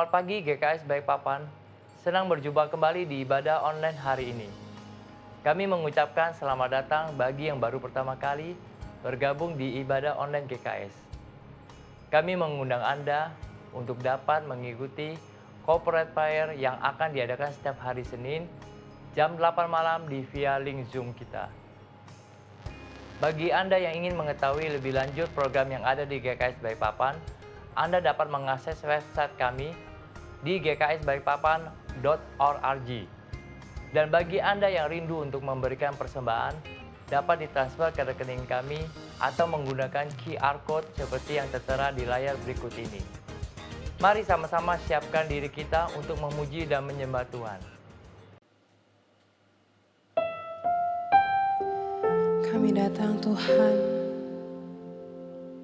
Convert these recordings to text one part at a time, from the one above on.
Selamat pagi GKS Balikpapan. Senang berjumpa kembali di ibadah online hari ini. Kami mengucapkan selamat datang bagi yang baru pertama kali bergabung di ibadah online GKS. Kami mengundang Anda untuk dapat mengikuti corporate prayer yang akan diadakan setiap hari Senin jam 8 malam di via link Zoom kita. Bagi Anda yang ingin mengetahui lebih lanjut program yang ada di GKS Balikpapan, Anda dapat mengakses website kami di gksbalikpapan.org. Dan bagi Anda yang rindu untuk memberikan persembahan, dapat ditransfer ke rekening kami atau menggunakan QR Code seperti yang tertera di layar berikut ini. Mari sama-sama siapkan diri kita untuk memuji dan menyembah Tuhan. Kami datang Tuhan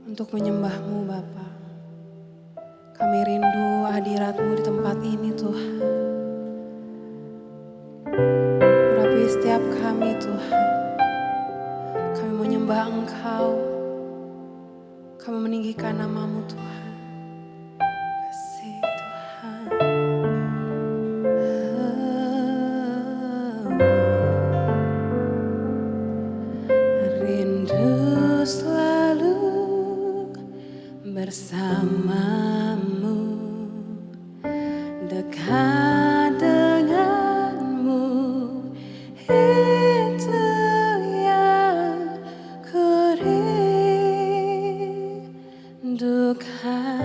untuk menyembah-Mu Bapa. Kami rindu hadirat-Mu di tempat ini Tuhan. Urapi setiap kami Tuhan. Kami menyembah Engkau. Kami meninggikan nama-Mu Tuhan. Kasih Tuhan. Rindu selalu bersamamu, dekat denganmu, itu yang ku rindukan,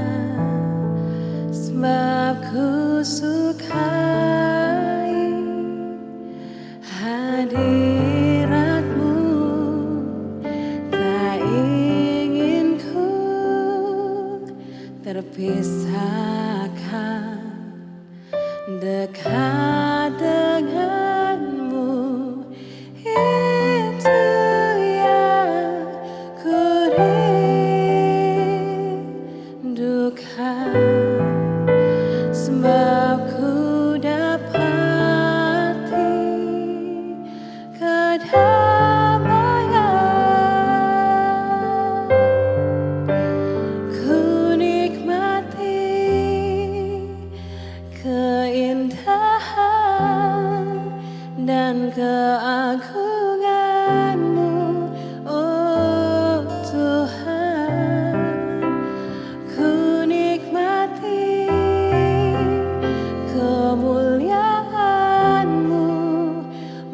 sebab ku sukai hadirat-Mu, tak ingin ku terpisahkan, dekat denganmu, itu yang ku rindukan, sebab ku dapati kedamaian, ku nikmati keindahan dan keagungan-Mu, oh Tuhan. Ku nikmati kemuliaan-Mu,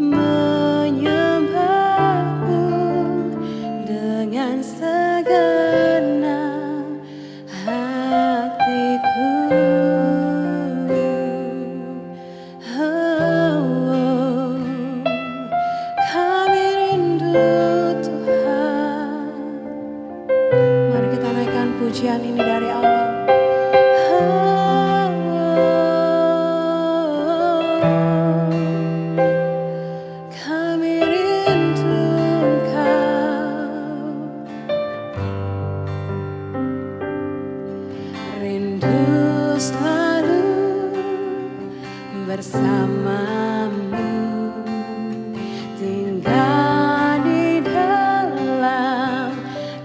menyembah-Mu dengan segenap hatiku. Oh, kami rindu Tuhan. Mari kita naikkan pujian ini dari awal. Kami rindu Engkau, rindu selalu bersamamu, tinggal di dalam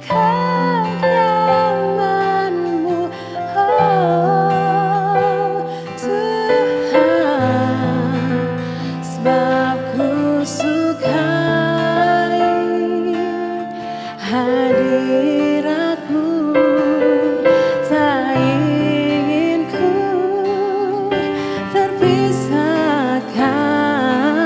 kediaman-Mu, oh Tuhan, sebab ku sukai hadirat-Mu, tak ingin ku terpisahkan,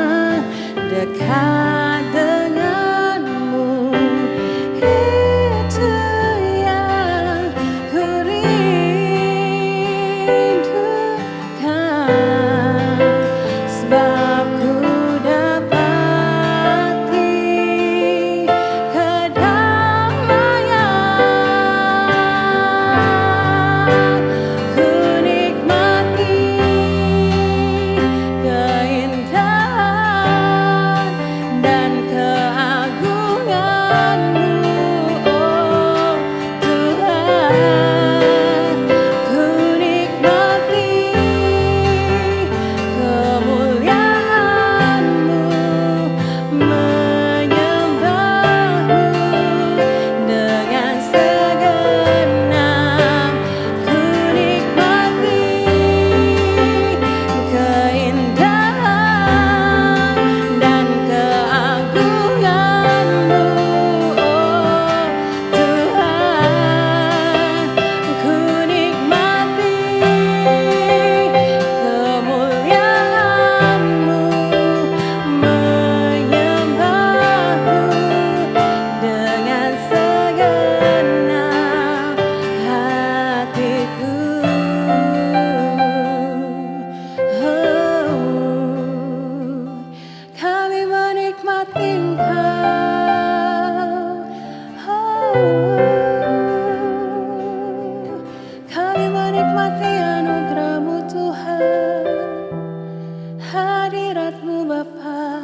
hadirat-Mu Bapa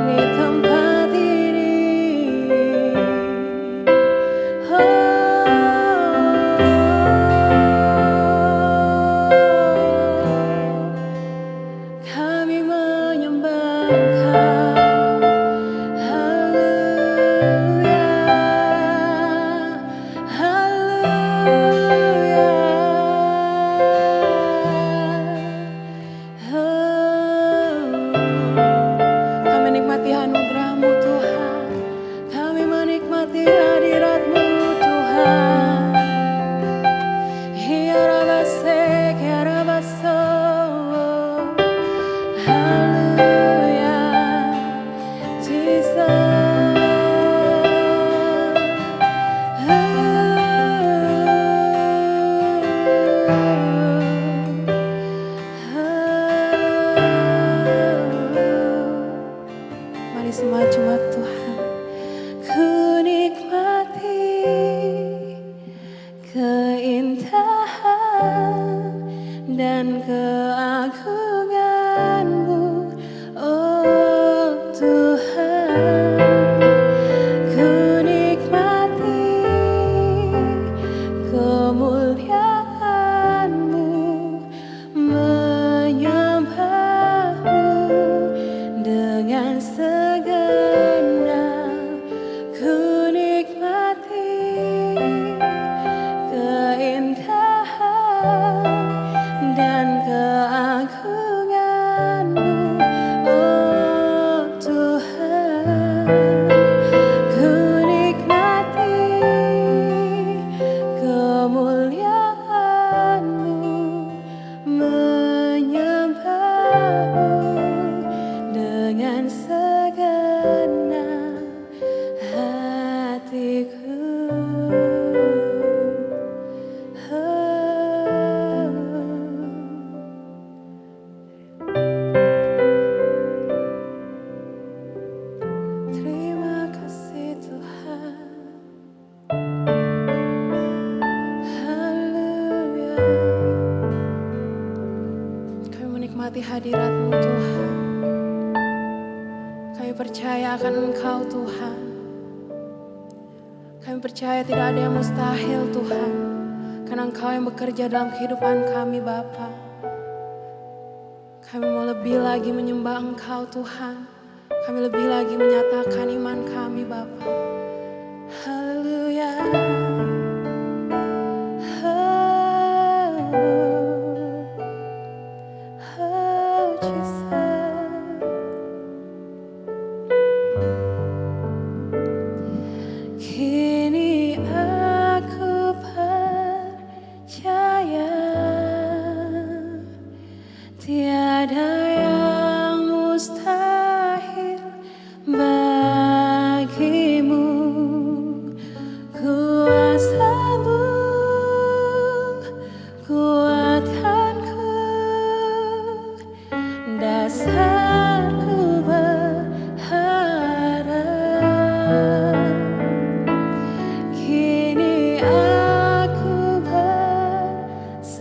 di tempat ini. Kami menyembah Engkau. Haleluya, haleluya. Kami menikmati anugerah-Mu Tuhan. Kami menikmati hadirat-Mu Tuhan. Hiarabase, hiarabaso. Hallelujah, Jesus. Mari semua jemaat Tuhan, ku nikmati keindahan dan keagungan-Mu, oh Tuhan. Ku nikmati kemuliaan-Mu, menyembah-Mu dengan segenap. Ku nikmati keindahan dan keagungan-Mu, oh Tuhan. Ku nikmati kemuliaan-Mu, menyembah-Mu dengan segenap hatiku. Terima kasih Tuhan. Haleluya. Kami menikmati hadirat-Mu Tuhan. Kami percaya akan Engkau Tuhan. Kami percaya tidak ada yang mustahil Tuhan, karena Engkau yang bekerja dalam kehidupan kami Bapa. Kami mau lebih lagi menyembah Engkau Tuhan. Kami lebih lagi menyatakan iman kami Bapa. Haleluya. Oh Jesus. Kini aku percaya tiada yang mustahil bagimu. Kuasa-Mu, kuatanku, dasarku berharap. Kini aku berserah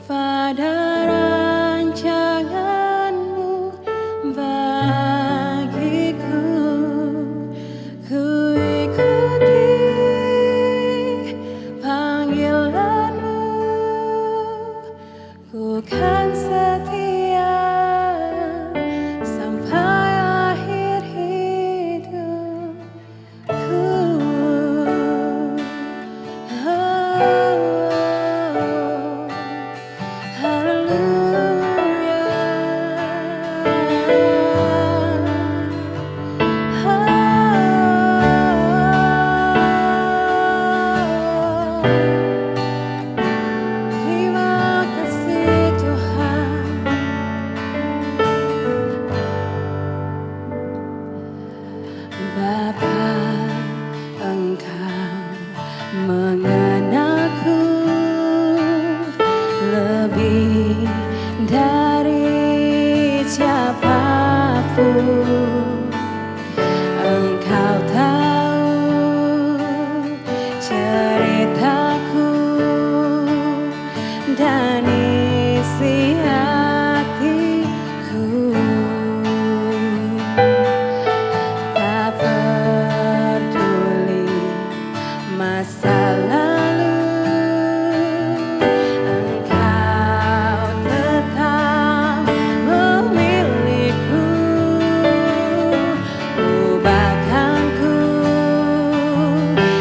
pada rancangan-Mu bagiku. Ku ikuti panggilan-Mu, ku kan setia sampai akhir hidupku. Terima kasih Tuhan. Bapa, Engkau mengenalku lebih dari siapapun. Engkau tahu ceritaku dan menisi hatiku. Tak peduli masa lalu, Engkau tetap memilihku. Ubahkanku,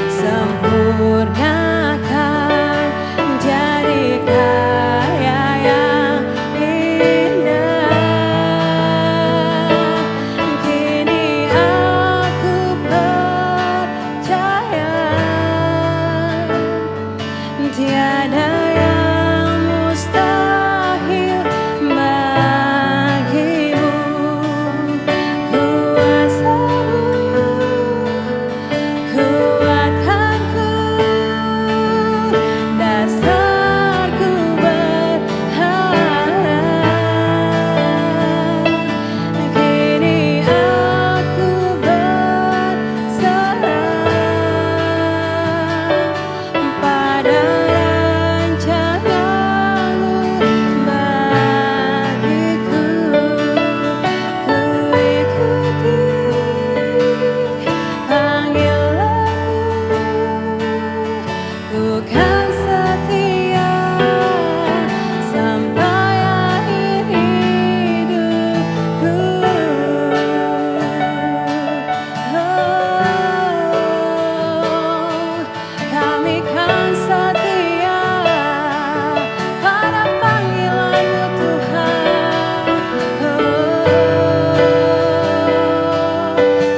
sempurnakan jadi karya yang indah. Kini aku percaya tiada yang mustahil bagimu. Kuasamu, kuatkanku, dasarku berharap. Kini aku berserah pada rancanganmu bagiku. Ku ikuti panggilanmu, ku kan setia sampai akhir hidupku. Kami kan setia pada panggilanmu Tuhan.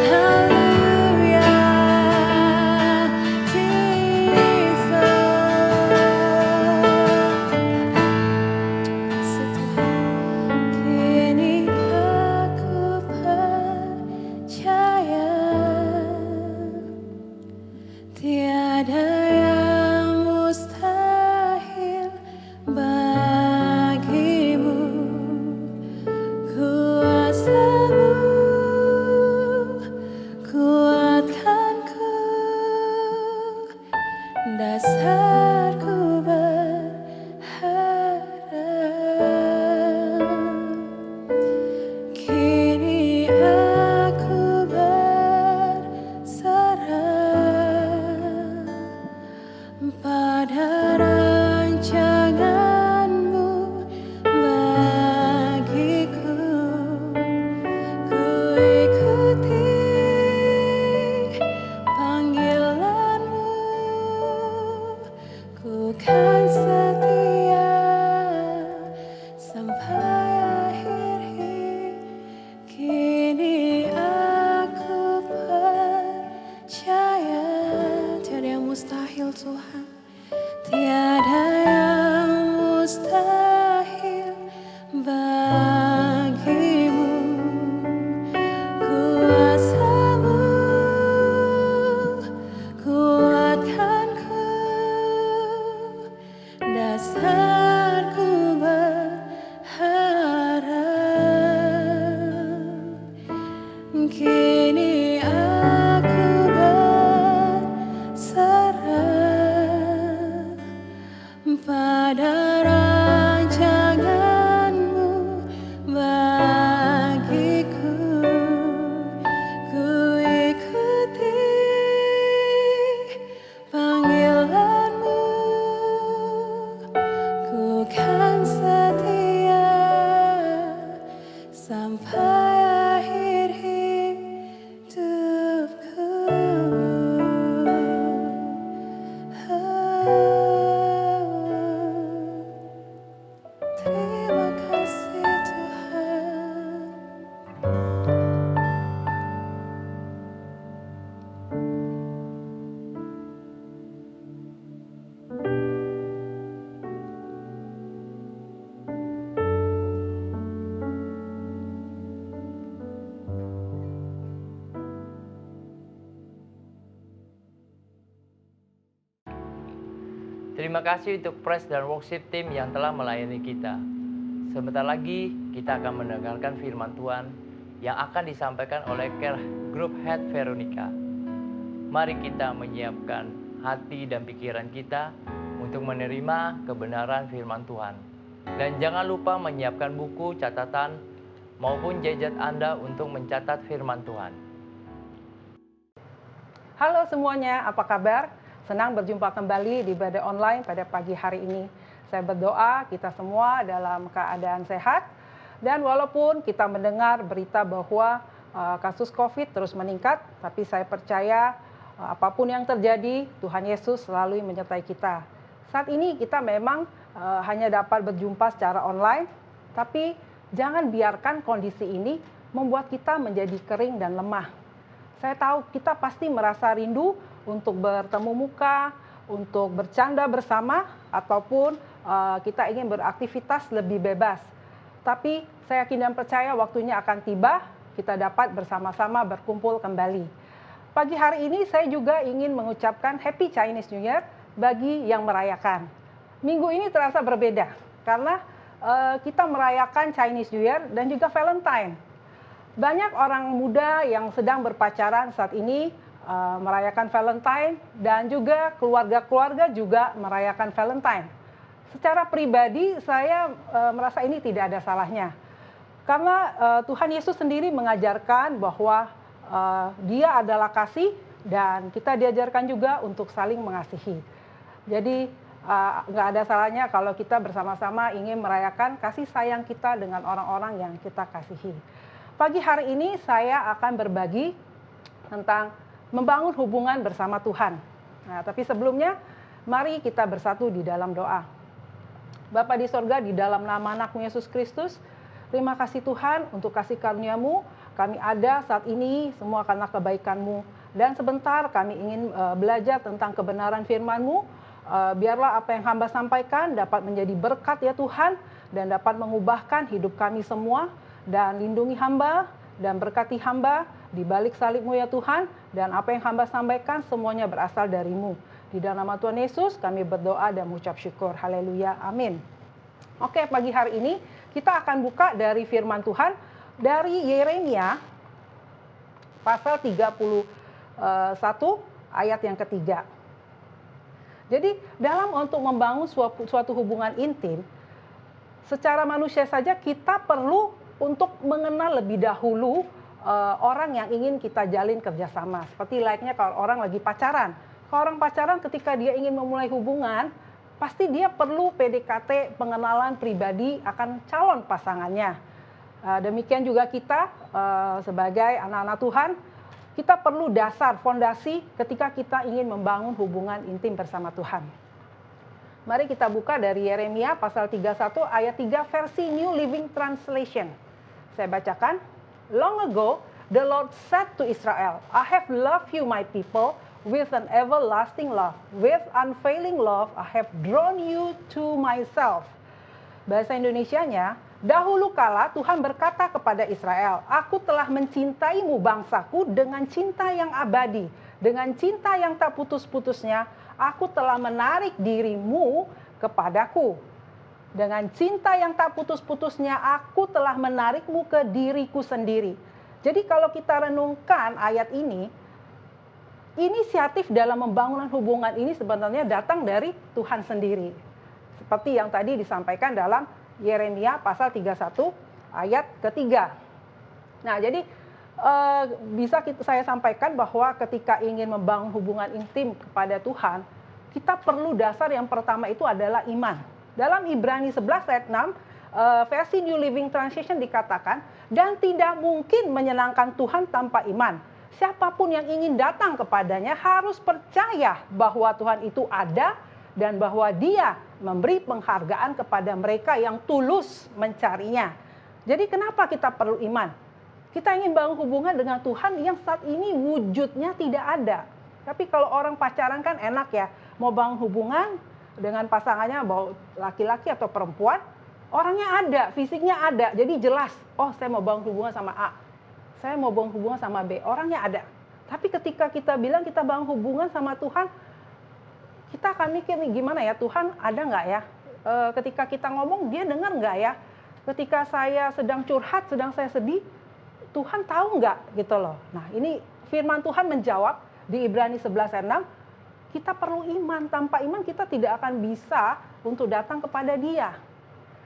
Haleluya, Jesus. Kini aku percaya tiada yang mustahil bagimu. Kuasamu, kuatkanku, dasarku berharap. Kini aku berserah pada rancanganmu bagiku. Ku ikuti panggilanmu, ku kan setia sampai akhir hidup. Kini aku percaya tiada yang mustahil Tuhan, tiada yang mustahil bagimu. Kuasamu, kuatkanku, dasarku berharap. Kini aku berserah pada rancanganmu bagiku. Ku ikuti panggilanmu, ku kan setia sampai akhir hidupku. Terima kasih Tuhan. Terima kasih untuk Praise dan Worship Team yang telah melayani kita. Sebentar lagi kita akan mendengarkan firman Tuhan yang akan disampaikan oleh Care Group Head Veronica. Mari kita menyiapkan hati dan pikiran kita untuk menerima kebenaran firman Tuhan. Dan jangan lupa menyiapkan buku, catatan, maupun gadget Anda untuk mencatat firman Tuhan. Halo semuanya, apa kabar? Senang berjumpa kembali di ibadah online pada pagi hari ini. Saya berdoa kita semua dalam keadaan sehat. Dan walaupun kita mendengar berita bahwa kasus COVID terus meningkat, tapi saya percaya apapun yang terjadi, Tuhan Yesus selalu menyertai kita. Saat ini kita memang hanya dapat berjumpa secara online, tapi jangan biarkan kondisi ini membuat kita menjadi kering dan lemah. Saya tahu kita pasti merasa rindu untuk bertemu muka, untuk bercanda bersama, ataupun kita ingin beraktivitas lebih bebas. Tapi saya yakin dan percaya waktunya akan tiba, kita dapat bersama-sama berkumpul kembali. Pagi hari ini saya juga ingin mengucapkan Happy Chinese New Year bagi yang merayakan. Minggu ini terasa berbeda karena kita merayakan Chinese New Year dan juga Valentine. Banyak orang muda yang sedang berpacaran saat ini merayakan Valentine dan juga keluarga-keluarga juga merayakan Valentine. Secara pribadi saya merasa ini tidak ada salahnya. Karena Tuhan Yesus sendiri mengajarkan bahwa Dia adalah kasih dan kita diajarkan juga untuk saling mengasihi. Jadi nggak ada salahnya kalau kita bersama-sama ingin merayakan kasih sayang kita dengan orang-orang yang kita kasihi. Pagi hari ini saya akan berbagi tentang membangun hubungan bersama Tuhan. Nah, tapi sebelumnya mari kita bersatu di dalam doa. Bapa di sorga, di dalam nama anak-Mu Yesus Kristus, terima kasih Tuhan untuk kasih karunia-Mu. Kami ada saat ini semua karena kebaikan-Mu. Dan sebentar kami ingin belajar tentang kebenaran firman-Mu. Biarlah apa yang hamba sampaikan dapat menjadi berkat ya Tuhan. Dan dapat mengubahkan hidup kami semua. Dan lindungi hamba dan berkati hamba di balik salib-Mu ya Tuhan. Dan apa yang hamba sampaikan semuanya berasal dari-Mu. Di dalam nama Tuhan Yesus kami berdoa dan mengucap syukur. Haleluya. Amin. Oke, pagi hari ini kita akan buka dari firman Tuhan dari Yeremia pasal 31 ayat yang ketiga. Jadi dalam untuk membangun suatu hubungan intim, secara manusia saja kita perlu untuk mengenal lebih dahulu orang yang ingin kita jalin kerjasama. Seperti layaknya kalau orang lagi pacaran. Kalau orang pacaran ketika dia ingin memulai hubungan, pasti dia perlu PDKT, pengenalan pribadi akan calon pasangannya. Demikian juga kita sebagai anak-anak Tuhan, kita perlu dasar, fondasi ketika kita ingin membangun hubungan intim bersama Tuhan. Mari kita buka dari Yeremia pasal 31 ayat 3 versi New Living Translation. Saya bacakan. Long ago, the Lord said to Israel, I have loved you, my people, with an everlasting love. With unfailing love, I have drawn you to myself. Bahasa Indonesianya, dahulu kala Tuhan berkata kepada Israel, aku telah mencintaimu bangsaku dengan cinta yang abadi. Dengan cinta yang tak putus-putusnya, aku telah menarik dirimu kepadaku. Dengan cinta yang tak putus-putusnya, aku telah menarikmu ke diriku sendiri. Jadi kalau kita renungkan ayat ini, inisiatif dalam pembangunan hubungan ini sebenarnya datang dari Tuhan sendiri. Seperti yang tadi disampaikan dalam Yeremia pasal 31 ayat ketiga. Nah, jadi bisa saya sampaikan bahwa ketika ingin membangun hubungan intim kepada Tuhan, kita perlu dasar yang pertama itu adalah iman. Dalam Ibrani 11 ayat 6, versi New Living Translation dikatakan, dan tidak mungkin menyenangkan Tuhan tanpa iman. Siapapun yang ingin datang kepadanya harus percaya bahwa Tuhan itu ada dan bahwa Dia memberi penghargaan kepada mereka yang tulus mencarinya. Jadi kenapa kita perlu iman? Kita ingin bangun hubungan dengan Tuhan yang saat ini wujudnya tidak ada. Tapi kalau orang pacaran kan enak ya, mau bangun hubungan dengan pasangannya, mau laki-laki atau perempuan, orangnya ada, fisiknya ada, jadi jelas, oh saya mau bangun hubungan sama A, saya mau bangun hubungan sama B, orangnya ada. Tapi ketika kita bilang kita bangun hubungan sama Tuhan, kita akan mikir nih gimana ya, Tuhan ada nggak ya? Ketika kita ngomong dia dengar nggak ya? Ketika saya sedang curhat, sedang saya sedih, Tuhan tahu nggak gitu loh. Nah ini firman Tuhan menjawab di Ibrani 11 ayat 6, kita perlu iman. Tanpa iman kita tidak akan bisa untuk datang kepada Dia.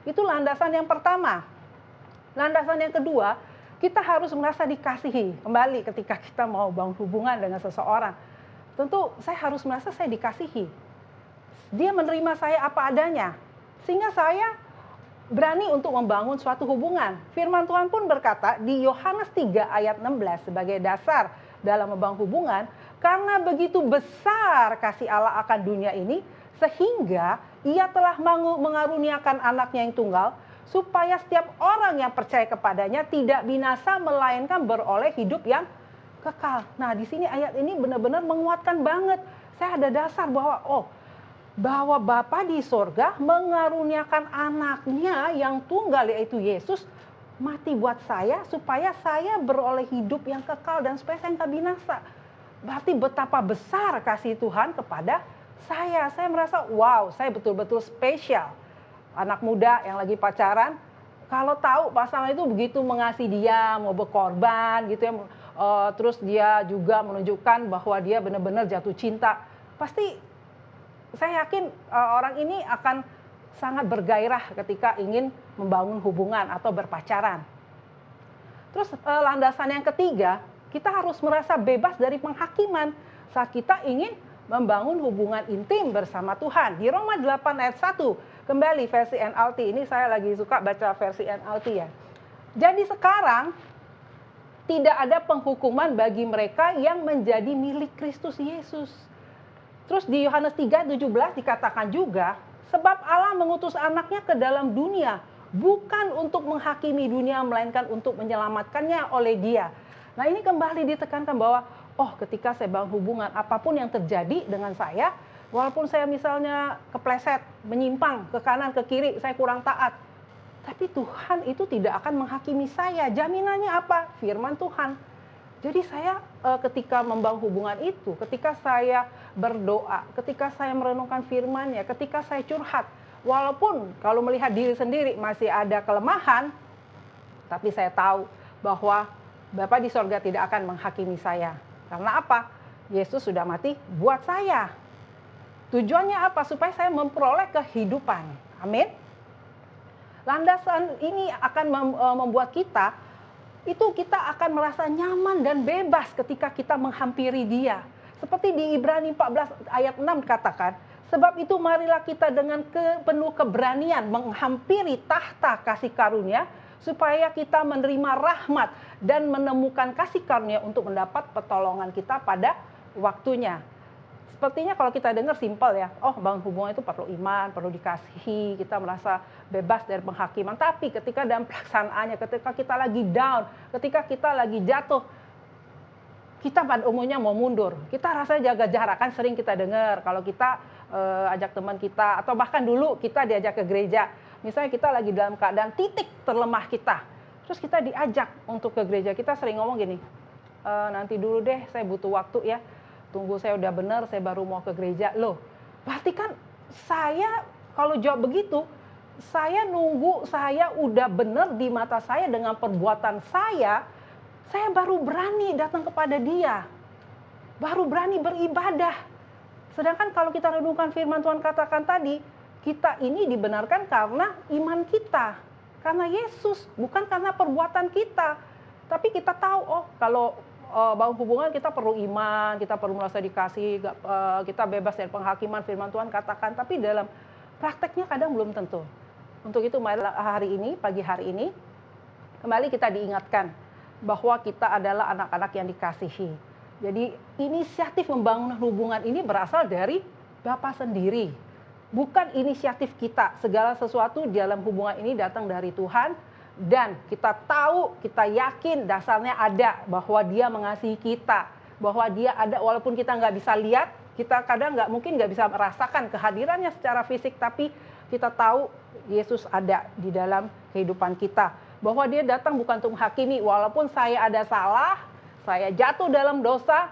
Itu landasan yang pertama. Landasan yang kedua, kita harus merasa dikasihi. Kembali ketika kita mau bangun hubungan dengan seseorang, tentu saya harus merasa saya dikasihi. Dia menerima saya apa adanya, sehingga saya berani untuk membangun suatu hubungan. Firman Tuhan pun berkata di Yohanes 3 ayat 16 sebagai dasar dalam membangun hubungan, karena begitu besar kasih Allah akan dunia ini, sehingga Ia telah mengaruniakan anaknya yang tunggal, supaya setiap orang yang percaya kepadanya tidak binasa, melainkan beroleh hidup yang kekal. Nah, di sini ayat ini benar-benar menguatkan banget. Saya ada dasar bahwa Bapa di sorga mengaruniakan anaknya yang tunggal, yaitu Yesus, mati buat saya supaya saya beroleh hidup yang kekal dan supaya saya nggak binasa. Berarti betapa besar kasih Tuhan kepada saya. Saya merasa wow, saya betul-betul spesial. Anak muda yang lagi pacaran, kalau tahu pasangan itu begitu mengasihi dia, mau berkorban gitu ya, terus dia juga menunjukkan bahwa dia benar-benar jatuh cinta, pasti saya yakin orang ini akan sangat bergairah ketika ingin membangun hubungan atau berpacaran. Terus landasan yang ketiga, kita harus merasa bebas dari penghakiman saat kita ingin membangun hubungan intim bersama Tuhan. Di Roma 8 ayat 1, kembali versi NLT, ini saya lagi suka baca versi NLT ya. Jadi sekarang tidak ada penghukuman bagi mereka yang menjadi milik Kristus Yesus. Terus di Yohanes 3:17 dikatakan juga, sebab Allah mengutus anaknya ke dalam dunia, bukan untuk menghakimi dunia, melainkan untuk menyelamatkannya oleh Dia. Nah, ini kembali ditekankan bahwa, ketika saya bangun hubungan, apapun yang terjadi dengan saya, walaupun saya misalnya kepleset, menyimpang ke kanan, ke kiri, saya kurang taat, tapi Tuhan itu tidak akan menghakimi saya. Jaminannya apa? Firman Tuhan. Jadi saya ketika membangun hubungan itu, ketika saya berdoa, ketika saya merenungkan firman-Nya, ketika saya curhat, walaupun kalau melihat diri sendiri masih ada kelemahan, tapi saya tahu bahwa Bapa di sorga tidak akan menghakimi saya. Karena apa? Yesus sudah mati buat saya. Tujuannya apa? Supaya saya memperoleh kehidupan. Amin. Landasan ini akan membuat kita akan merasa nyaman dan bebas ketika kita menghampiri Dia. Seperti di Ibrani 14 ayat 6 katakan, sebab itu marilah kita dengan penuh keberanian menghampiri tahta kasih karunia, supaya kita menerima rahmat dan menemukan kasih karunia untuk mendapat pertolongan kita pada waktunya. Sepertinya kalau kita dengar simpel ya, bangun hubungan itu perlu iman, perlu dikasihi, kita merasa bebas dari penghakiman. Tapi ketika dalam pelaksanaannya, ketika kita lagi down, ketika kita lagi jatuh, kita pada umumnya mau mundur. Kita rasanya jaga jarak, kan sering kita dengar kalau kita ajak teman kita, atau bahkan dulu kita diajak ke gereja. Misalnya kita lagi dalam keadaan titik terlemah kita, terus kita diajak untuk ke gereja, kita sering ngomong gini, nanti dulu deh, saya butuh waktu ya. Tunggu saya udah benar, saya baru mau ke gereja. Loh, berarti kan saya kalau jawab begitu, saya nunggu saya udah benar di mata saya dengan perbuatan saya baru berani datang kepada Dia. Baru berani beribadah. Sedangkan kalau kita renungkan firman Tuhan katakan tadi, kita ini dibenarkan karena iman kita. Karena Yesus, bukan karena perbuatan kita. Tapi kita tahu, kalau bangun hubungan kita perlu iman, kita perlu merasa dikasih, kita bebas dari penghakiman, firman Tuhan katakan, tapi dalam prakteknya kadang belum tentu. Untuk itu mari pagi hari ini, kembali kita diingatkan bahwa kita adalah anak-anak yang dikasihi. Jadi inisiatif membangun hubungan ini berasal dari Bapa sendiri, bukan inisiatif kita. Segala sesuatu dalam hubungan ini datang dari Tuhan. Dan kita tahu, kita yakin dasarnya ada bahwa Dia mengasihi kita, bahwa Dia ada walaupun kita nggak bisa lihat, kita kadang mungkin nggak bisa merasakan kehadirannya secara fisik, tapi kita tahu Yesus ada di dalam kehidupan kita, bahwa Dia datang bukan untuk menghakimi. Walaupun saya ada salah, saya jatuh dalam dosa,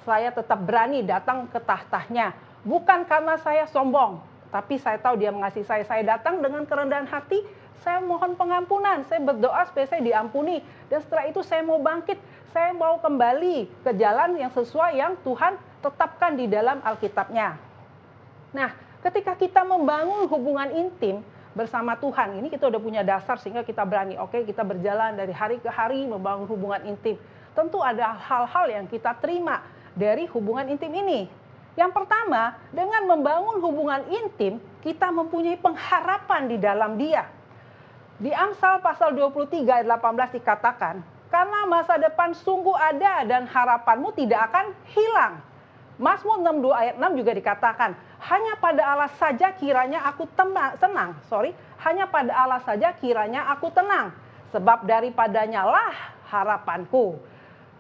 saya tetap berani datang ke tahtanya, bukan karena saya sombong, tapi saya tahu Dia mengasihi saya. Saya datang dengan kerendahan hati, Saya mohon pengampunan, saya berdoa supaya saya diampuni. Dan setelah itu saya mau bangkit, saya mau kembali ke jalan yang sesuai yang Tuhan tetapkan di dalam Alkitabnya. Nah, ketika kita membangun hubungan intim bersama Tuhan, ini kita udah punya dasar sehingga kita berani, oke, kita berjalan dari hari ke hari membangun hubungan intim. Tentu ada hal-hal yang kita terima dari hubungan intim ini. Yang pertama, dengan membangun hubungan intim, kita mempunyai pengharapan di dalam Dia. Di Amsal pasal 23 ayat 18 dikatakan, karena masa depan sungguh ada dan harapanmu tidak akan hilang. Mazmur 62 ayat 6 juga dikatakan, hanya pada Allah saja kiranya aku tenang. Hanya pada Allah saja kiranya aku tenang, sebab daripadanya lah harapanku.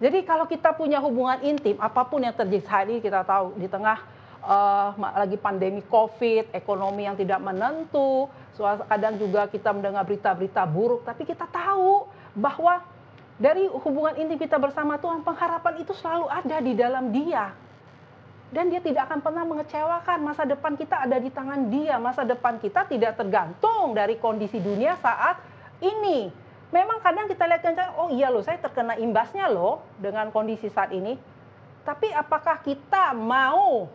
Jadi kalau kita punya hubungan intim, apapun yang terjadi saat ini, kita tahu di tengah lagi pandemi COVID, ekonomi yang tidak menentu, kadang juga kita mendengar berita-berita buruk, tapi kita tahu bahwa dari hubungan intim kita bersama Tuhan, pengharapan itu selalu ada di dalam Dia. Dan Dia tidak akan pernah mengecewakan. Masa depan kita ada di tangan Dia. Masa depan kita tidak tergantung dari kondisi dunia saat ini. Memang kadang kita lihat, oh iya loh, saya terkena imbasnya loh dengan kondisi saat ini. Tapi apakah kita mau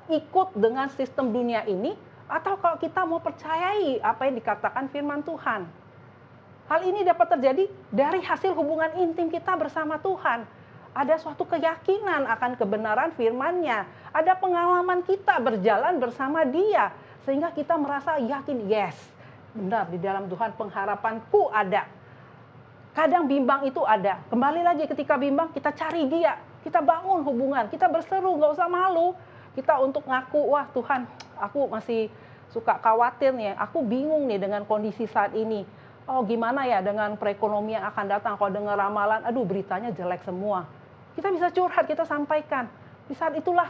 ikut dengan sistem dunia ini? Atau kalau kita mau percayai apa yang dikatakan firman Tuhan? Hal ini dapat terjadi dari hasil hubungan intim kita bersama Tuhan. Ada suatu keyakinan akan kebenaran firman-Nya. Ada pengalaman kita berjalan bersama Dia. Sehingga kita merasa yakin, yes, benar di dalam Tuhan pengharapanku ada. Kadang bimbang itu ada. Kembali lagi ketika bimbang, kita cari Dia. Kita bangun hubungan, kita berseru, nggak usah malu. Kita untuk ngaku, wah Tuhan, aku masih suka khawatir nih. Aku bingung nih dengan kondisi saat ini. Oh gimana ya dengan perekonomian akan datang. Kalau dengar ramalan, aduh beritanya jelek semua. Kita bisa curhat, kita sampaikan. Di saat itulah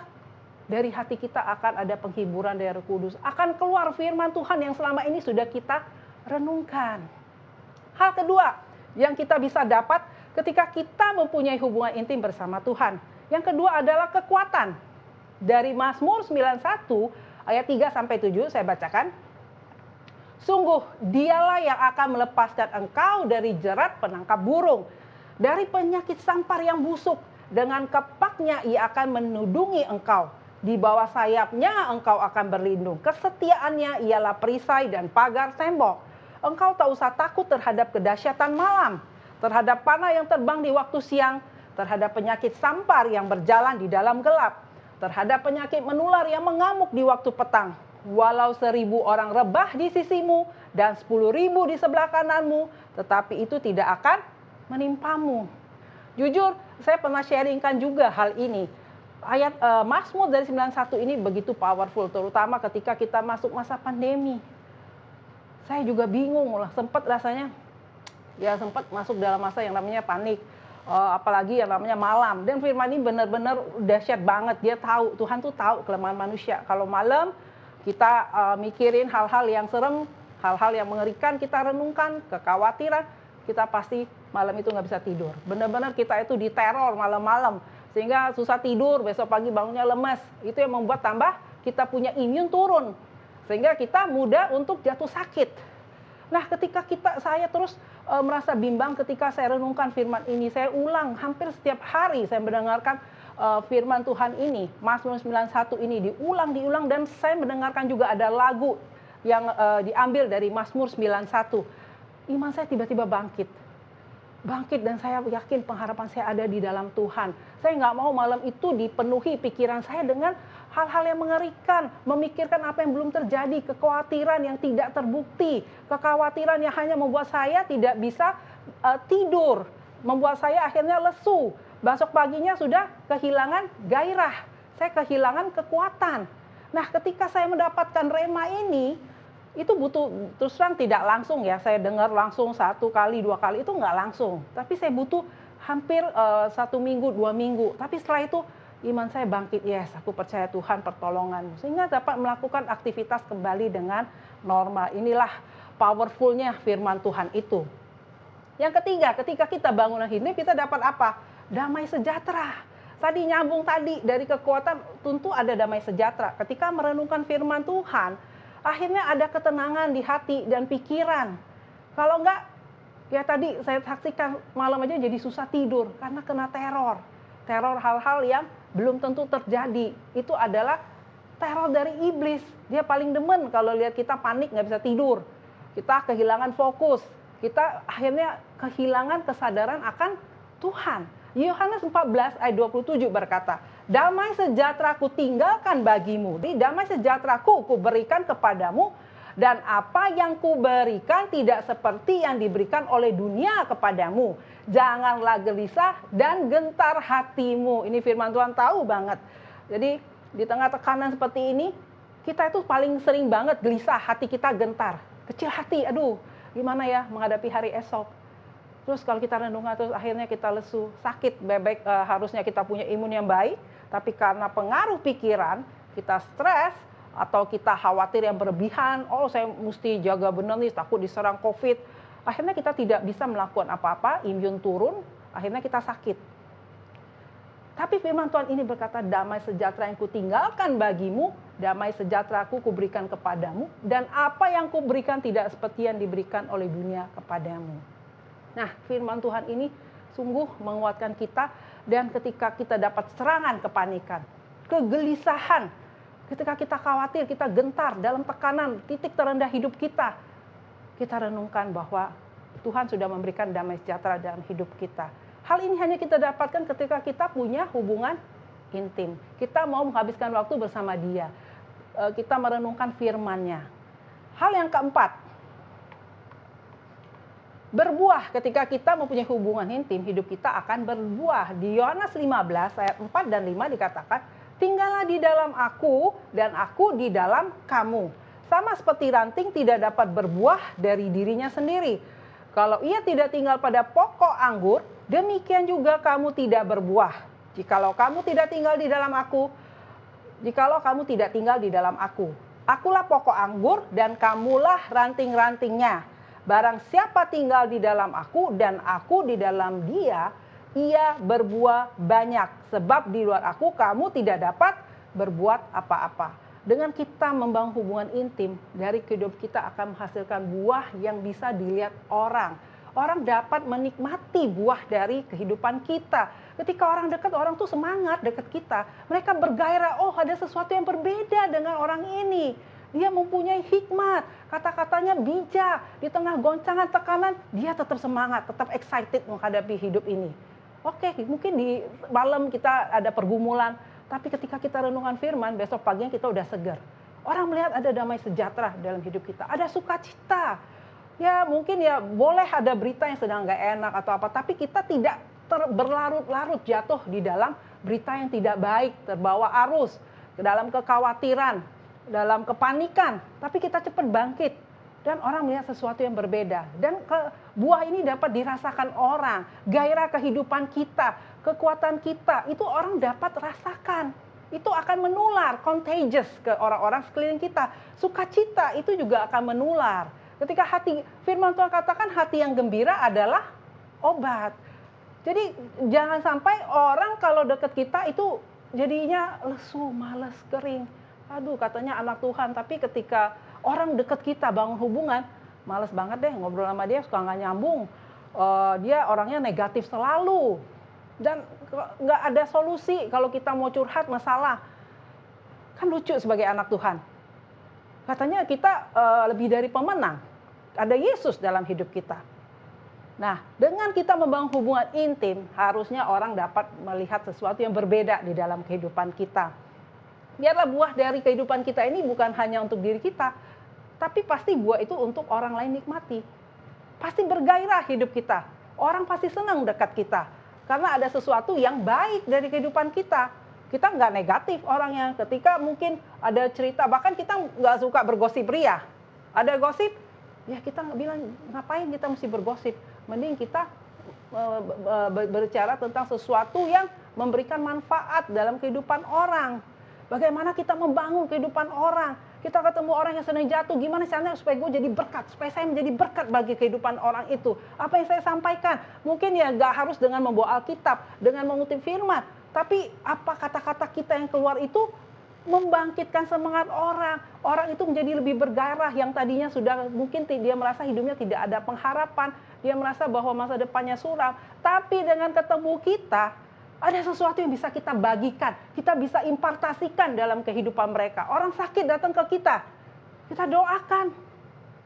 dari hati kita akan ada penghiburan dari Roh Kudus. Akan keluar firman Tuhan yang selama ini sudah kita renungkan. Hal kedua yang kita bisa dapat ketika kita mempunyai hubungan intim bersama Tuhan. Yang kedua adalah kekuatan. Dari Mazmur 91 ayat 3-7 saya bacakan. Sungguh dialah yang akan melepaskan engkau dari jerat penangkap burung, dari penyakit sampar yang busuk. Dengan kepaknya ia akan menudungi engkau. Di bawah sayapnya engkau akan berlindung. Kesetiaannya ialah perisai dan pagar tembok. Engkau tak usah takut terhadap kedahsyatan malam, terhadap panah yang terbang di waktu siang, terhadap penyakit sampar yang berjalan di dalam gelap, terhadap penyakit menular yang mengamuk di waktu petang. Walau 1000 orang rebah di sisimu dan 10.000 di sebelah kananmu, tetapi itu tidak akan menimpamu. Jujur, saya pernah sharingkan juga hal ini. Ayat Mazmur dari 91 ini begitu powerful, terutama ketika kita masuk masa pandemi. Saya juga bingung lah, sempat rasanya, ya sempat masuk dalam masa yang namanya panik. Apalagi yang namanya malam. Dan firman ini benar-benar dahsyat banget. Dia tahu, Tuhan tuh tahu kelemahan manusia. Kalau malam kita mikirin hal-hal yang serem, hal-hal yang mengerikan, kita renungkan, kekhawatiran, kita pasti malam itu nggak bisa tidur. Benar-benar kita itu diteror malam-malam. Sehingga susah tidur, besok pagi bangunnya lemas. Itu yang membuat tambah kita punya imun turun. Sehingga kita mudah untuk jatuh sakit. Nah ketika saya terus merasa bimbang ketika saya renungkan firman ini. Saya ulang hampir setiap hari saya mendengarkan firman Tuhan ini. Mazmur 91 ini diulang dan saya mendengarkan juga ada lagu yang diambil dari Mazmur 91. Iman saya tiba-tiba bangkit dan saya yakin pengharapan saya ada di dalam Tuhan. Saya nggak mau malam itu dipenuhi pikiran saya dengan hal-hal yang mengerikan, memikirkan apa yang belum terjadi, kekhawatiran yang tidak terbukti, kekhawatiran yang hanya membuat saya tidak bisa tidur, membuat saya akhirnya lesu. Besok paginya sudah kehilangan gairah, saya kehilangan kekuatan. Nah ketika saya mendapatkan rema ini, itu butuh, terus terang tidak langsung ya, saya dengar langsung 1 kali 2 kali, itu nggak langsung. Tapi saya butuh hampir 1 minggu 2 minggu. Tapi setelah itu iman saya bangkit, yes aku percaya Tuhan pertolonganmu. Sehingga dapat melakukan aktivitas kembali dengan normal. Inilah powerfulnya firman Tuhan itu. Yang ketiga, ketika kita bangunan hidup, kita dapat apa? Damai sejahtera. Tadi nyambung tadi, dari kekuatan tentu ada damai sejahtera. Ketika merenungkan firman Tuhan, akhirnya ada ketenangan di hati dan pikiran. Kalau enggak, ya tadi saya saksikan malam aja jadi susah tidur karena kena teror. Teror hal-hal yang belum tentu terjadi. Itu adalah teror dari iblis. Dia paling demen kalau lihat kita panik nggak bisa tidur. Kita kehilangan fokus. Kita akhirnya kehilangan kesadaran akan Tuhan. Yohanes 14 ayat 27 berkata, damai sejahtera ku tinggalkan bagimu. Damai sejahtera ku berikan kepadamu. Dan apa yang kuberikan tidak seperti yang diberikan oleh dunia kepadamu. Janganlah gelisah dan gentar hatimu. Ini firman Tuhan tahu banget. Jadi di tengah tekanan seperti ini, kita itu paling sering banget gelisah, hati kita gentar. Kecil hati, aduh gimana ya menghadapi hari esok. Terus kalau kita renungan terus akhirnya kita lesu, sakit. Bebek harusnya kita punya imun yang baik, tapi karena pengaruh pikiran, kita stres, atau kita khawatir yang berlebihan, oh saya mesti jaga benar nih, takut diserang COVID. Akhirnya kita tidak bisa melakukan apa-apa, imun turun, akhirnya kita sakit. Tapi firman Tuhan ini berkata, damai sejahtera yang kutinggalkan bagimu, damai sejahtera kuberikan kepadamu, dan apa yang kuberikan tidak seperti yang diberikan oleh dunia kepadamu. Nah, firman Tuhan ini sungguh menguatkan kita, dan ketika kita dapat serangan kepanikan, kegelisahan, ketika kita khawatir, kita gentar dalam tekanan, titik terendah hidup kita, kita renungkan bahwa Tuhan sudah memberikan damai sejahtera dalam hidup kita. Hal ini hanya kita dapatkan ketika kita punya hubungan intim. Kita mau menghabiskan waktu bersama Dia. Kita merenungkan firman-Nya. Hal yang keempat, berbuah. Ketika kita mempunyai hubungan intim, hidup kita akan berbuah. Di Yohanes 15 ayat 4 dan 5 dikatakan, tinggallah di dalam aku dan aku di dalam kamu. Sama seperti ranting tidak dapat berbuah dari dirinya sendiri. Kalau ia tidak tinggal pada pokok anggur, demikian juga kamu tidak berbuah. Jikalau kamu tidak tinggal di dalam aku, jikalau kamu tidak tinggal di dalam aku. Akulah pokok anggur dan kamulah ranting-rantingnya. Barang siapa tinggal di dalam aku dan aku di dalam dia, ia berbuah banyak, sebab di luar aku kamu tidak dapat berbuat apa-apa. Dengan kita membangun hubungan intim, dari kehidupan kita akan menghasilkan buah yang bisa dilihat orang. Orang dapat menikmati buah dari kehidupan kita. Ketika orang dekat, orang tuh semangat dekat kita. Mereka bergairah, oh ada sesuatu yang berbeda dengan orang ini. Dia mempunyai hikmat, kata-katanya bijak. Di tengah goncangan, tekanan, dia tetap semangat, tetap excited menghadapi hidup ini. Oke, mungkin di malam kita ada pergumulan, tapi ketika kita renungan firman, besok paginya kita udah segar. Orang melihat ada damai sejahtera dalam hidup kita, ada sukacita. Ya mungkin ya boleh ada berita yang sedang nggak enak atau apa, tapi kita tidak berlarut-larut jatuh di dalam berita yang tidak baik, terbawa arus, ke dalam kekhawatiran, dalam kepanikan, tapi kita cepat bangkit. Dan orang melihat sesuatu yang berbeda. Dan buah ini dapat dirasakan orang. Gairah kehidupan kita, kekuatan kita, itu orang dapat rasakan. Itu akan menular, contagious ke orang-orang sekeliling kita. Sukacita itu juga akan menular. Ketika hati, firman Tuhan katakan hati yang gembira adalah obat. Jadi jangan sampai orang kalau dekat kita itu jadinya lesu, malas, kering. Aduh katanya anak Tuhan, tapi ketika orang dekat kita bangun hubungan, males banget deh ngobrol sama dia, suka nggak nyambung. Dia orangnya negatif selalu. Dan nggak ada solusi kalau kita mau curhat masalah. Kan lucu sebagai anak Tuhan. Katanya kita lebih dari pemenang. Ada Yesus dalam hidup kita. Nah, dengan kita membangun hubungan intim, harusnya orang dapat melihat sesuatu yang berbeda di dalam kehidupan kita. Biarlah buah dari kehidupan kita ini bukan hanya untuk diri kita, tapi pasti buah itu untuk orang lain nikmati. Pasti bergairah hidup kita. Orang pasti senang dekat kita. Karena ada sesuatu yang baik dari kehidupan kita. Kita nggak negatif orangnya. Ketika mungkin ada cerita, bahkan kita nggak suka bergosip ria. Ada gosip, ya kita bilang ngapain kita mesti bergosip. Mending kita berbicara tentang sesuatu yang memberikan manfaat dalam kehidupan orang. Bagaimana kita membangun kehidupan orang. Kita ketemu orang yang sedang jatuh, gimana caranya supaya gue jadi berkat, supaya saya menjadi berkat bagi kehidupan orang itu. Apa yang saya sampaikan, mungkin ya gak harus dengan membawa Alkitab, dengan mengutip firman, tapi apa kata-kata kita yang keluar itu membangkitkan semangat orang. Orang itu menjadi lebih bergairah yang tadinya sudah mungkin dia merasa hidupnya tidak ada pengharapan, dia merasa bahwa masa depannya suram. Tapi dengan ketemu kita, ada sesuatu yang bisa kita bagikan, kita bisa impartasikan dalam kehidupan mereka. Orang sakit datang ke kita doakan.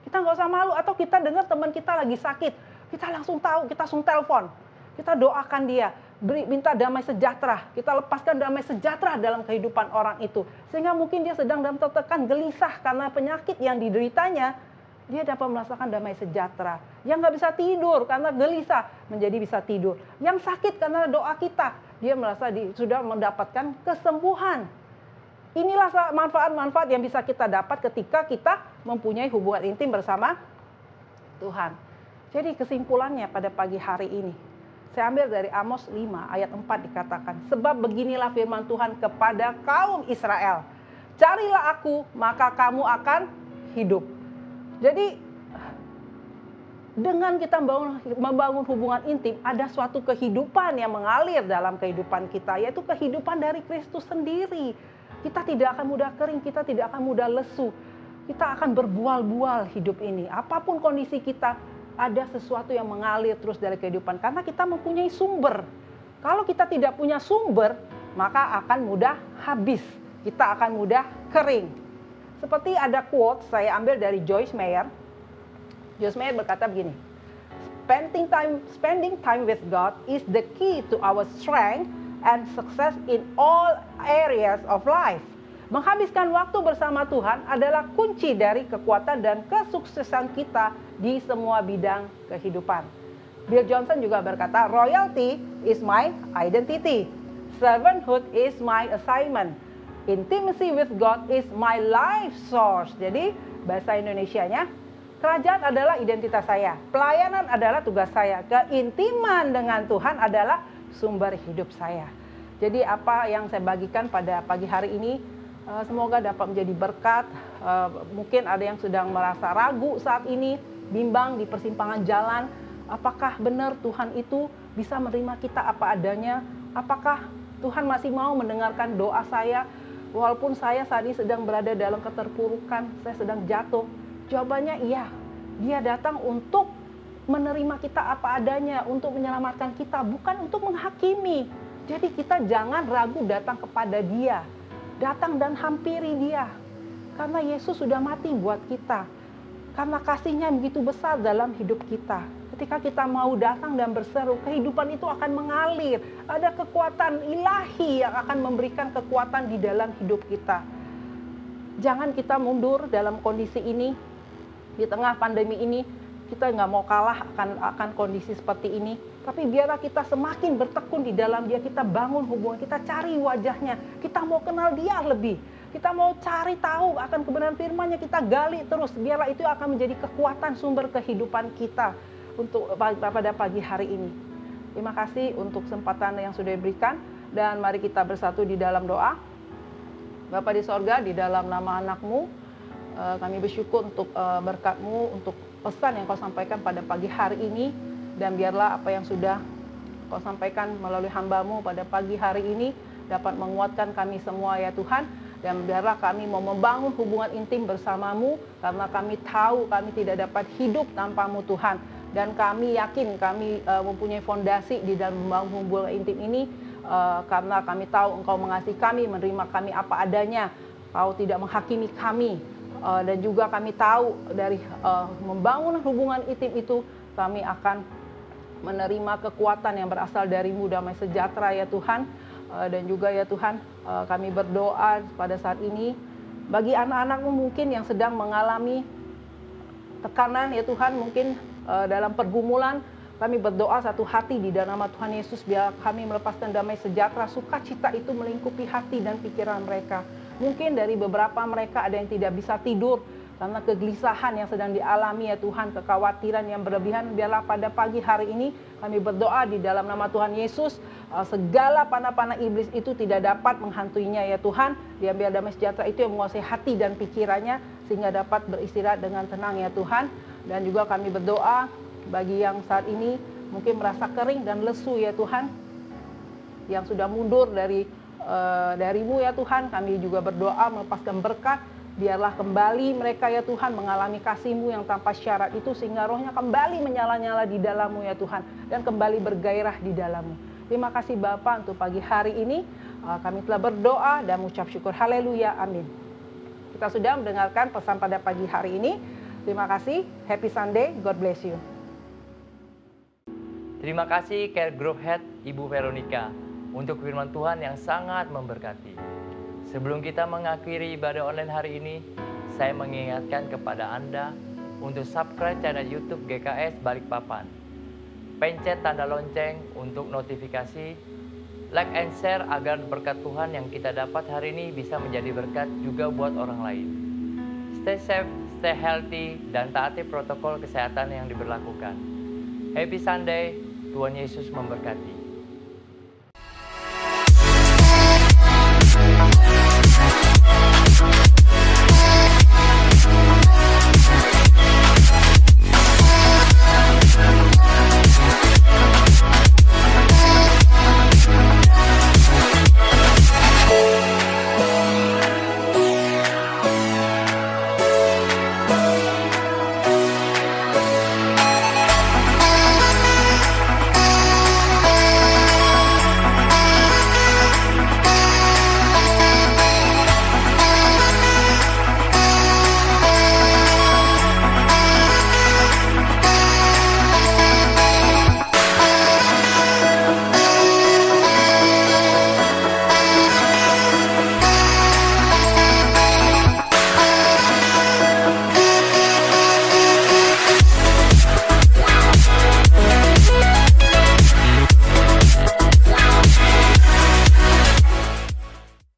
Kita nggak usah malu, atau kita dengar teman kita lagi sakit, kita langsung tahu, kita langsung telepon, kita doakan dia. Minta damai sejahtera, kita lepaskan damai sejahtera dalam kehidupan orang itu. Sehingga mungkin dia sedang dalam tertekan, gelisah karena penyakit yang dideritanya, dia dapat merasakan damai sejahtera. Yang nggak bisa tidur karena gelisah, menjadi bisa tidur. Yang sakit karena doa kita, dia merasa sudah mendapatkan kesembuhan. Inilah manfaat-manfaat yang bisa kita dapat ketika kita mempunyai hubungan intim bersama Tuhan. Jadi kesimpulannya pada pagi hari ini, saya ambil dari Amos 5 ayat 4 dikatakan, sebab beginilah firman Tuhan kepada kaum Israel, carilah aku maka kamu akan hidup. Jadi dengan kita membangun hubungan intim, ada suatu kehidupan yang mengalir dalam kehidupan kita, yaitu kehidupan dari Kristus sendiri. Kita tidak akan mudah kering, kita tidak akan mudah lesu, kita akan berbual-bual hidup ini. Apapun kondisi kita, ada sesuatu yang mengalir terus dari kehidupan karena kita mempunyai sumber. Kalau kita tidak punya sumber, maka akan mudah habis. Kita akan mudah kering. Seperti ada quote saya ambil dari Joyce Meyer. Joyce Meyer berkata begini, spending time with God is the key to our strength and success in all areas of life. Menghabiskan waktu bersama Tuhan adalah kunci dari kekuatan dan kesuksesan kita di semua bidang kehidupan. Bill Johnson juga berkata, royalty is my identity. Servanthood is my assignment. Intimacy with God is my life source. Jadi bahasa Indonesianya, kerajaan adalah identitas saya. Pelayanan adalah tugas saya. Keintiman dengan Tuhan adalah sumber hidup saya. Jadi apa yang saya bagikan pada pagi hari ini, semoga dapat menjadi berkat. Mungkin ada yang sedang merasa ragu saat ini, bimbang di persimpangan jalan. Apakah benar Tuhan itu bisa menerima kita apa adanya? Apakah Tuhan masih mau mendengarkan doa saya? Walaupun saya saat ini sedang berada dalam keterpurukan, saya sedang jatuh. Jawabannya iya. Dia datang untuk menerima kita apa adanya, untuk menyelamatkan kita, bukan untuk menghakimi. Jadi kita jangan ragu datang kepada Dia. Datang dan hampiri Dia. Karena Yesus sudah mati buat kita. Karena kasih-Nya begitu besar dalam hidup kita. Ketika kita mau datang dan berseru, kehidupan itu akan mengalir. Ada kekuatan ilahi yang akan memberikan kekuatan di dalam hidup kita. Jangan kita mundur dalam kondisi ini. Di tengah pandemi ini, kita nggak mau kalah akan kondisi seperti ini. Tapi biarlah kita semakin bertekun di dalam Dia, kita bangun hubungan, kita cari wajahnya, kita mau kenal Dia lebih, kita mau cari tahu akan kebenaran firman-Nya, kita gali terus, biarlah itu akan menjadi kekuatan sumber kehidupan kita untuk pada pagi hari ini. Terima kasih untuk kesempatan yang sudah diberikan, dan mari kita bersatu di dalam doa. Bapa di sorga, di dalam nama anak-Mu, kami bersyukur untuk berkat-Mu, untuk pesan yang Kau sampaikan pada pagi hari ini. Dan biarlah apa yang sudah Kau sampaikan melalui hamba-Mu pada pagi hari ini dapat menguatkan kami semua ya Tuhan. Dan biarlah kami mau membangun hubungan intim bersama-Mu, karena kami tahu kami tidak dapat hidup tanpa-Mu Tuhan. Dan kami yakin kami mempunyai fondasi di dalam membangun hubungan intim ini, karena kami tahu Engkau mengasihi kami, menerima kami apa adanya. Kau tidak menghakimi kami. Dan juga kami tahu dari membangun hubungan intim itu, kami akan menerima kekuatan yang berasal dari-Mu, damai sejahtera ya Tuhan. Dan juga ya Tuhan, kami berdoa pada saat ini bagi anak-anak-Mu mungkin yang sedang mengalami tekanan ya Tuhan, mungkin dalam pergumulan, kami berdoa satu hati di dalam nama Tuhan Yesus, biar kami melepaskan damai sejahtera, sukacita itu melingkupi hati dan pikiran mereka. Mungkin dari beberapa mereka ada yang tidak bisa tidur karena kegelisahan yang sedang dialami ya Tuhan, kekhawatiran yang berlebihan. Biarlah pada pagi hari ini kami berdoa di dalam nama Tuhan Yesus, segala panah-panah iblis itu tidak dapat menghantuinya ya Tuhan. Biar damai sejahtera itu yang menguasai hati dan pikirannya, sehingga dapat beristirahat dengan tenang ya Tuhan. Dan juga kami berdoa bagi yang saat ini mungkin merasa kering dan lesu ya Tuhan, yang sudah mundur dari darimu ya Tuhan. Kami juga berdoa melepaskan berkat. Biarlah kembali mereka ya Tuhan mengalami kasih-Mu yang tanpa syarat itu, sehingga rohnya kembali menyala-nyala di dalam-Mu ya Tuhan, dan kembali bergairah di dalam-Mu. Terima kasih Bapa untuk pagi hari ini. Kami telah berdoa dan mengucap syukur. Haleluya, amin. Kita sudah mendengarkan pesan pada pagi hari ini. Terima kasih. Happy Sunday. God bless you. Terima kasih Care Group Head Ibu Veronica untuk firman Tuhan yang sangat memberkati. Sebelum kita mengakhiri ibadah online hari ini, saya mengingatkan kepada Anda untuk subscribe channel YouTube GKS Balikpapan. Pencet tanda lonceng untuk notifikasi, like and share agar berkat Tuhan yang kita dapat hari ini bisa menjadi berkat juga buat orang lain. Stay safe, stay healthy, dan taati protokol kesehatan yang diberlakukan. Happy Sunday, Tuhan Yesus memberkati.